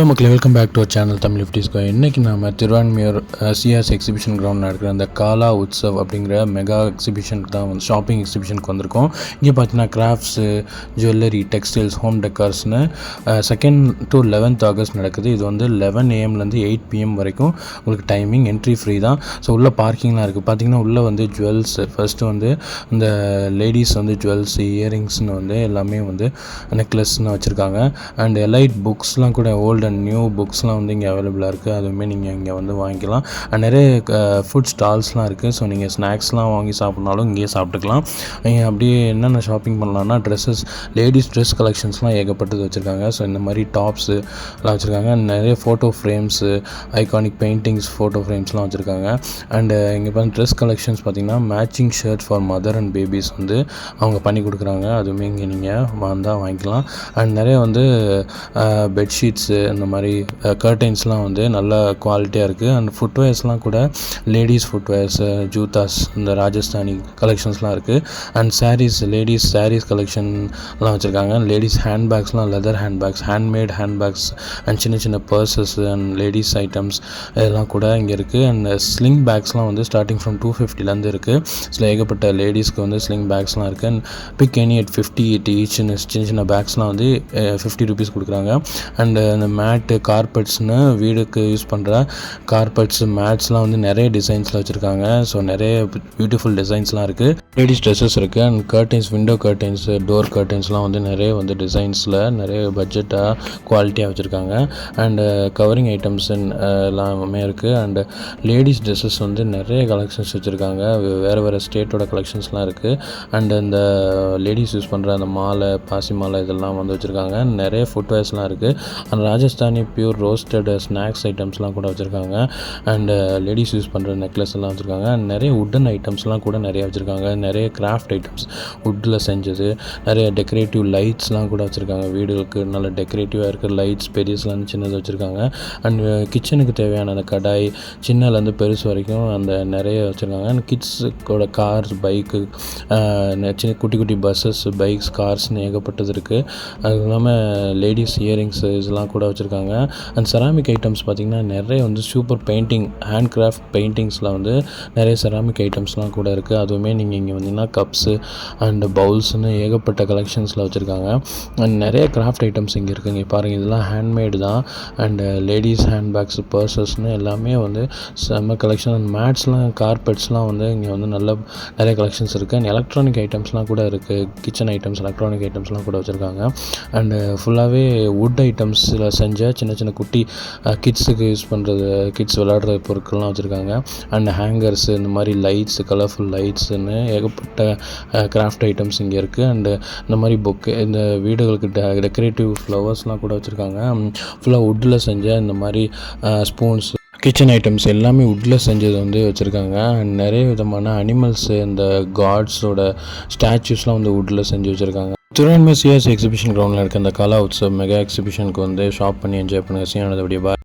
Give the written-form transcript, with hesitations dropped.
மக்களே, welcome back to our channel Tamil லிஃப்டிஸ்கோ. இன்றைக்கி நம்ம திருவான்மியூர் சிஆர்எஸ் எக்ஸிபிஷன் கிரவுண்ட் நடக்கிற அந்த காலா உற்சவ் அப்படிங்கிற மெகா எக்ஸிபிஷனுக்கு தான் வந்து ஷாப்பிங் எக்ஸிபிஷனுக்கு வந்திருக்கோம். இங்கே பார்த்தீங்கன்னா கிராஃப்ட்ஸு, ஜுவல்லரி, டெக்ஸ்டைல்ஸ், ஹோம் டெக்கார்ஸ்னு 2nd to 11th ஆகஸ்ட் நடக்குது. இது வந்து 11 AM to 8 PM வரைக்கும் உங்களுக்கு டைமிங், என்ட்ரி ஃப்ரீ தான். ஸோ உள்ளே பார்க்கிங்லாம் இருக்குது. பார்த்திங்கன்னா உள்ளே வந்து ஜுவல்ஸ், ஃபஸ்ட்டு வந்து இந்த லேடிஸ் வந்து ஜுவல்ஸ், இயரிங்ஸ்னு வந்து எல்லாமே வந்து நெக்லஸ்ன்னு வச்சுருக்காங்க. அண்ட் எலைட் புக்ஸ்லாம் கூட ஓல்டு அண்ட் நியூ புக்ஸ்லாம் வந்து இங்கே அவைலபிளாக இருக்குது. அதுவுமே நீங்கள் இங்கே வந்து வாங்கிக்கலாம். நிறைய ஃபுட் ஸ்டால்ஸ்லாம் இருக்குது. ஸோ நீங்கள் ஸ்நாக்ஸ்லாம் வாங்கி சாப்பிட்னாலும் இங்கேயே சாப்பிட்டுக்கலாம். நீங்கள் அப்படியே என்னென்ன ஷாப்பிங் பண்ணலான்னா ட்ரெஸ்ஸஸ், லேடிஸ் ட்ரெஸ் கலெக்ஷன்ஸ்லாம் ஏகப்பட்டது வச்சுருக்காங்க. ஸோ இந்த மாதிரி டாப்ஸு எல்லாம் வச்சுருக்காங்க. நிறைய photo frames, iconic paintings, photo ஃப்ரேம்ஸ்லாம் வச்சுருக்காங்க. அண்டு இங்கே பார்த்து ட்ரெஸ் கலெக்ஷன்ஸ் பார்த்திங்கன்னா matching shirt for mother and babies வந்து அவங்க பண்ணி கொடுக்குறாங்க. அதுவுமே இங்கே நீங்கள் வந்தால் வாங்கிக்கலாம். அண்ட் நிறைய வந்து பெட்ஷீட்ஸு, இந்த மாதிரி கர்டைன்ஸ்லாம் வந்து நல்ல குவாலிட்டியாக இருக்குது. அண்ட் ஃபுட்வேர்ஸ்லாம் கூட லேடிஸ் ஃபுட்வேர்ஸு, ஜூத்தாஸ், இந்த ராஜஸ்தானி கலெக்ஷன்ஸ்லாம் இருக்குது. அண்ட் சாரீஸ், லேடிஸ் சாரீஸ் கலெக்ஷன்லாம் வச்சுருக்காங்க. லேடிஸ் ஹேண்ட்பேக்ஸ்லாம், leather handbags, handmade handbags and சின்ன சின்ன பர்சஸ் அண்ட் லேடிஸ் ஐட்டம்ஸ் இதெல்லாம் கூட இங்கே இருக்குது. அண்ட் ஸ்லிங் பேக்ஸ்லாம் வந்து ஸ்டார்டிங் ஃப்ரம் 250 இருக்குது. சில ஏகப்பட்ட லேடிஸ்க்கு வந்து ஸ்லிங் பேக்ஸ்லாம் இருக்குது. அண்ட் பிக் எனி at 50 ஈச்னு சின்ன சின்ன பேக்ஸ்லாம் வந்து 50 rupees கொடுக்குறாங்க. அண்டு அந்த மேட்டு, கார்பெட்ஸ்னு வீடுக்கு யூஸ் பண்ணுற கார்பெட்ஸ், மேட்ஸ்லாம் வந்து நிறைய டிசைன்ஸில் வச்சுருக்காங்க. ஸோ நிறைய பியூட்டிஃபுல் டிசைன்ஸ்லாம் இருக்குது. லேடிஸ் ட்ரெஸ்ஸஸ் இருக்குது. And curtains, window curtains, door கர்டைன்ஸ்லாம் வந்து நிறைய வந்து டிசைன்ஸில் நிறைய பட்ஜெட்டாக குவாலிட்டியாக வச்சுருக்காங்க. அண்டு கவரிங் ஐட்டம்ஸ் எல்லாமே இருக்குது. அண்டு லேடிஸ் ட்ரெஸ்ஸஸ் வந்து நிறைய கலெக்ஷன்ஸ் வச்சுருக்காங்க. வேறு வேறு ஸ்டேட்டோட கலெக்ஷன்ஸ்லாம் இருக்குது. அண்டு இந்த லேடிஸ் யூஸ் பண்ணுற அந்த மாலை, பாசி மாலை இதெல்லாம் வந்து வச்சுருக்காங்க. நிறைய ஃபுட்வேர்ஸ்லாம் இருக்குது. And Rajasthani pure roasted snacks ஐட்டம்ஸ்லாம் கூட வச்சுருக்காங்க. அண்டு லேடிஸ் யூஸ் பண்ணுற நெக்லஸ் எல்லாம் வச்சுருக்காங்க. அண்ட் நிறைய உட்டன் ஐட்டம்ஸ்லாம் கூட நிறைய வச்சுருக்காங்க. நிறைய கிராஃப்ட் ஐட்டம்ஸ், வுட்டில் செஞ்சது, நிறைய டெக்கரேட்டிவ் லைட்ஸ்லாம் கூட வச்சுருக்காங்க. வீடுகளுக்கு நல்ல டெக்கரேட்டிவாக இருக்கிற லைட்ஸ், பெரியஸ்லேருந்து சின்னது வச்சுருக்காங்க. அண்ட் கிச்சனுக்கு தேவையான அந்த கடாய், சின்னலேருந்து பெருசு வரைக்கும் அந்த நிறைய வச்சுருக்காங்க. அண்ட் கிட்ஸுக்கோட கார்ஸ், பைக்கு, சின்ன குட்டி குட்டி பஸ்ஸஸ், பைக்ஸ், கார்ஸ்னு ஏகப்பட்டது இருக்குது. அது இல்லாமல் லேடிஸ் இயரிங்ஸ் இதெல்லாம் கூட வச்சுருக்காங்க. அண்ட் செராமிக் ஐட்டம்ஸ் பார்த்திங்கன்னா நிறைய வந்து சூப்பர் பெயிண்டிங், ஹேண்ட் கிராஃப்ட் பெயிண்டிங்ஸில் வந்து நிறைய செராமிக் ஐட்டம்ஸ்லாம் கூட இருக்குது. அதுவுமே நீங்கள் இங்கே வந்தீங்கன்னா கப்ஸு அண்ட் பவுல்ஸ்னு ஏகப்பட்ட கலெக்ஷன்ஸில் வச்சுருக்காங்க. அண்ட் நிறைய கிராஃப்ட் ஐட்டம்ஸ் இங்கே இருக்குங்க. பாருங்கள், இதெல்லாம் ஹேண்ட்மேடு தான். அண்டு லேடிஸ் ஹேண்ட்பேக்ஸ், பர்சஸ்னு எல்லாமே வந்து செம்ம கலெக்ஷன். அண்ட் மேட்ஸ்லாம், கார்பெட்ஸ்லாம் வந்து இங்கே வந்து நிறைய கலெக்ஷன்ஸ் இருக்குது. அண்ட் எலக்ட்ரானிக் ஐட்டம்ஸ்லாம் கூட இருக்குது. கிச்சன் ஐட்டம்ஸ், எலக்ட்ரானிக் ஐட்டம்ஸ்லாம் கூட வச்சுருக்காங்க. அண்டு ஃபுல்லாகவே வுட் ஐட்டம்ஸில் செஞ்ச சின்ன சின்ன குட்டி கிட்ஸுக்கு யூஸ் பண்ணுறது, கிட்ஸ் விளையாடுற பொருட்கள்லாம் வச்சுருக்காங்க. அண்ட் ஹேங்கர்ஸு, இந்த மாதிரி லைட்ஸு, கலர்ஃபுல் லைட்ஸுன்னு ஏகப்பட்ட கிராஃப்ட் ஐட்டம்ஸ் இங்கே இருக்குது. அண்டு இந்த மாதிரி பொக்கு, இந்த வீடுகளுக்கு டெக்கரேட்டிவ் ஃப்ளவர்ஸ்லாம் கூட வச்சுருக்காங்க. ஃபுல்லாக வுட்டில் செஞ்ச இந்த மாதிரி ஸ்பூன்ஸ், கிச்சன் ஐட்டம்ஸ் எல்லாமே வுட்டில் செஞ்சது வந்து வச்சுருக்காங்க. அண்ட் நிறைய விதமான அனிமல்ஸு, இந்த காட்ஸோட ஸ்டாச்சூஸ்லாம் வந்து வுட்டில் செஞ்சு வச்சுருக்காங்க. திருவான்மியூர் சிஆர்எஸ் எக்ஸிபிஷன் கிரவுண்டில் இருக்க அந்த காலா உற்சவ் மெகா எக்ஸிபிஷனுக்கு வந்து ஷாப் பண்ணி என்ஜாய் பண்ணுங்கள். சீனானது அப்படியே.